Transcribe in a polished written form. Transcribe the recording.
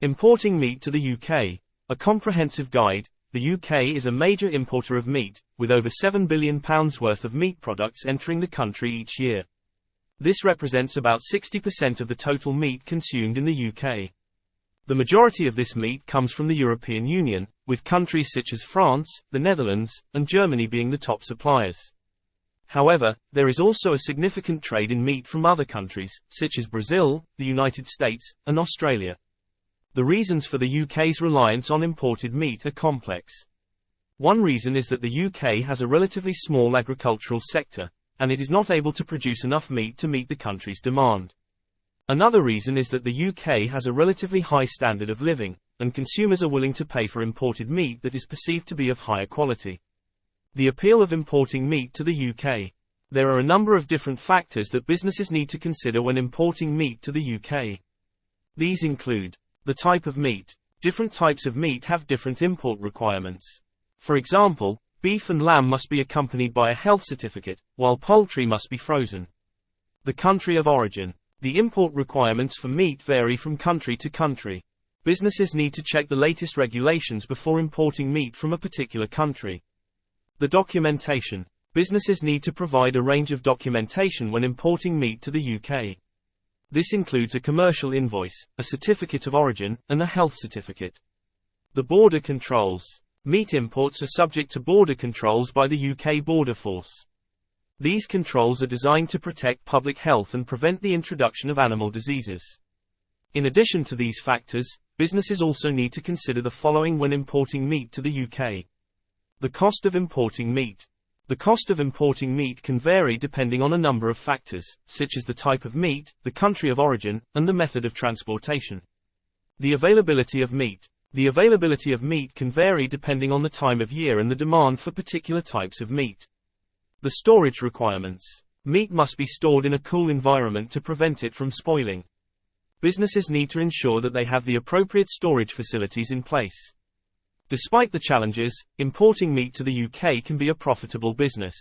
Importing meat to the UK. A comprehensive guide. The UK is a major importer of meat, with over £7 billion worth of meat products entering the country each year. This represents about 60% of the total meat consumed in the UK. The majority of this meat comes from the European Union, with countries such as France, the Netherlands, and Germany being the top suppliers. However, there is also a significant trade in meat from other countries, such as Brazil, the United States, and Australia. The reasons for the UK's reliance on imported meat are complex. One reason is that the UK has a relatively small agricultural sector, and it is not able to produce enough meat to meet the country's demand. Another reason is that the UK has a relatively high standard of living, and consumers are willing to pay for imported meat that is perceived to be of higher quality. The appeal of importing meat to the UK. There are a number of different factors that businesses need to consider when importing meat to the UK. These include the type of meat. Different types of meat have different import requirements. For example, beef and lamb must be accompanied by a health certificate, while poultry must be frozen. The country of origin. The import requirements for meat vary from country to country. Businesses need to check the latest regulations before importing meat from a particular country. The documentation. Businesses need to provide a range of documentation when importing meat to the UK. This includes a commercial invoice, a certificate of origin, and a health certificate. The border controls. Meat imports are subject to border controls by the UK Border Force. These controls are designed to protect public health and prevent the introduction of animal diseases. In addition to these factors, businesses also need to consider the following when importing meat to the UK. The cost of importing meat. The cost of importing meat can vary depending on a number of factors, such as the type of meat, the country of origin, and the method of transportation. The availability of meat. The availability of meat can vary depending on the time of year and the demand for particular types of meat. The storage requirements. Meat must be stored in a cool environment to prevent it from spoiling. Businesses need to ensure that they have the appropriate storage facilities in place. Despite the challenges, importing meat to the UK can be a profitable business.